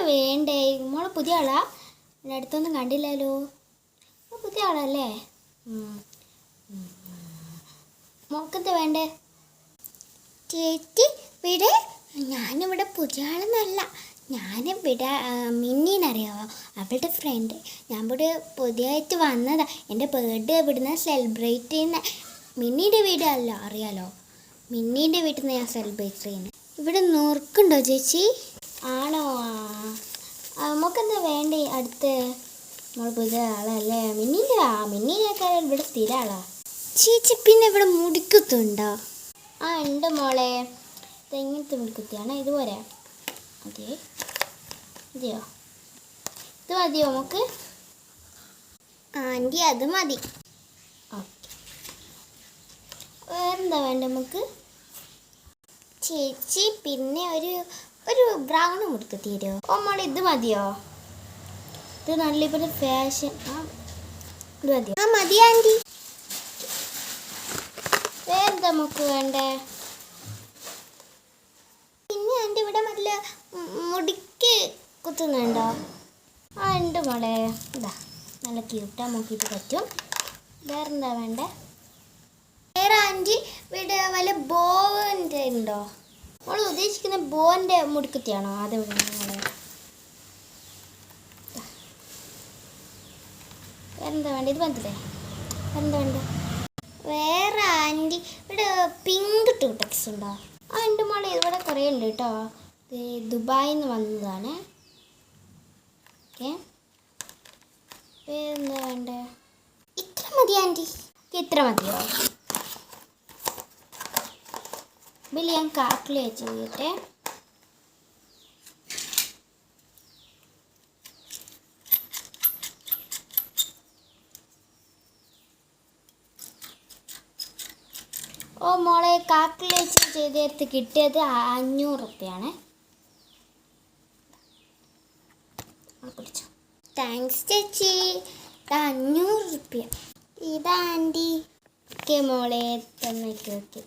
വേണ്ടേ? മോളെ പുതിയ ആളാ? എൻ്റെ അടുത്തൊന്നും കണ്ടില്ലല്ലോ. പുതിയ ആളല്ലേ? മോൾക്കെന്താ വേണ്ടേ? ചേച്ചി ഇവിടെ ഞാനിവിടെ പുതിയ ആളെന്നല്ല, ഞാനിവിടെ മിന്നീനറിയാവോ, അവളുടെ ഫ്രണ്ട്. ഞാൻ ഇവിടെ പുതിയതായിട്ട് വന്നതാ. എൻ്റെ ബർത്ത്ഡേ ഇവിടുന്ന് സെലിബ്രേറ്റ് ചെയ്യുന്ന. മിന്നീൻ്റെ വീടല്ല, അറിയാലോ, മിന്നീൻ്റെ വീട്ടിൽ നിന്ന് ഞാൻ സെലിബ്രേറ്റ് ചെയ്യുന്നത്. ഇവിടെ നുറുക്കുണ്ടോ ചേച്ചി? ആണോ? നമുക്കെന്താ വേണ്ടേ? അടുത്ത് നമ്മൾ പുതിയ ആളല്ലേ, മിന്നീനൊക്കെ ഇവിടെ സ്ഥിര ആളാ. ചേച്ചി പിന്നെ ഇവിടെ മുടിക്കുത്തുണ്ടോ? ഉണ്ട് മോളെ. ഇതെങ്ങനത്തെ മുടിക്കുത്തിയാണ്? ഇതുപോലെ അതെ, അതെയോ? ഇത് മതിയോ നമുക്ക്? ആൻറ്റി അത് മതി. ഓക്കെ, വേറെന്താ വേണ്ട നമുക്ക്? ചേച്ചി പിന്നെ ഒരു ബ്രൗൺ മുടിക്കുത്തി തരുമോ? ഓ മോളെ ഇത് മതിയോ? ഇത് നല്ല ഇപ്പോഴത്തെ ഫാഷൻ. ഇത് മതിയോ? മതി ആൻറ്റി. വേറെന്താ നമുക്ക് വേണ്ടേ? പിന്നെ ആൻറ്റി ഇവിടെ നല്ല മുടിക്ക് കുത്തുന്നുണ്ടോ? ഉണ്ട് മോളെ. ഇതാ നല്ല ക്യൂട്ടാ, നോക്കിയിട്ട് പറ്റും. വേറെന്താ വേണ്ടേ? വേറെ ആൻറ്റി ഇവിടെ വല്ല ബോവിൻ്റെ ഉണ്ടോ? മോൾ ഉദ്ദേശിക്കുന്ന ബോവിൻ്റെ മുടിക്കുത്തിയാണോ? അത് മോളെ. വേറെന്താ വേണ്ട? ഇത് മതില്ലേ? വേറെന്താ വേണ്ട? വേറെ ആൻറ്റി ഇവിടെ പിങ്ക് ടൂടെക്സ് ഉണ്ടോ? ഉണ്ട് മോളെ, ഇവിടെ കുറേ ഉണ്ട് കേട്ടോ. ഇത് ദുബായിൽ നിന്ന് വന്നതാണ്. ഓക്കെ, വേറെന്താ വേണ്ടേ? ഇത്ര മതി ആൻറ്റി. ഇത്ര മതിയോ? ബില്ല് ഞാൻ കാൽക്കുലേറ്റ് ചെയ്യട്ടെ. ഓ മോളെ, കാൽക്കുലേറ്റ് ചെയ്തെടുത്ത് കിട്ടിയത് 500 റുപ്യാണ്. പിടിച്ചോ. താങ്ക്സ് ചേച്ചി. 500 റുപ്യ. ഇതാ ആൻറ്റി. ഓക്കെ മോളെ, തന്നേക്ക്. ഓക്കെ,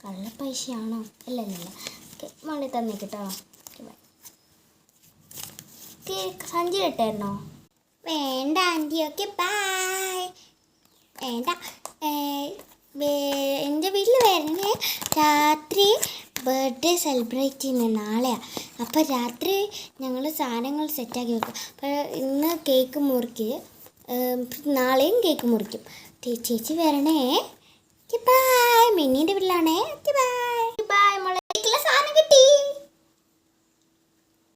കള്ള പൈസയാണോ? അല്ലല്ല. ഓക്കെ മോളെ, തന്നേക്കിട്ടോ. Okay bye. ഓക്കെ, സഞ്ചി ഇട്ടായിരുന്നോ? വേണ്ട ആൻറ്റി. Okay bye. വേണ്ട. എൻ്റെ വീട്ടിൽ വരണേ. രാത്രി ബർത്ത്ഡേ സെലിബ്രേറ്റ് ചെയ്യുന്നത് നാളെയാണ്. അപ്പോൾ രാത്രി ഞങ്ങൾ സാധനങ്ങൾ സെറ്റാക്കി വെക്കും. അപ്പോൾ ഇന്ന് കേക്ക് മുറിക്ക്, നാളെയും കേക്ക് മുറിക്കും. ചേച്ചി വരണേ. ബൈ. മിന്നീൻ്റെ വീട്ടിലാണേ. ബൈ. ബൈ മോളെ.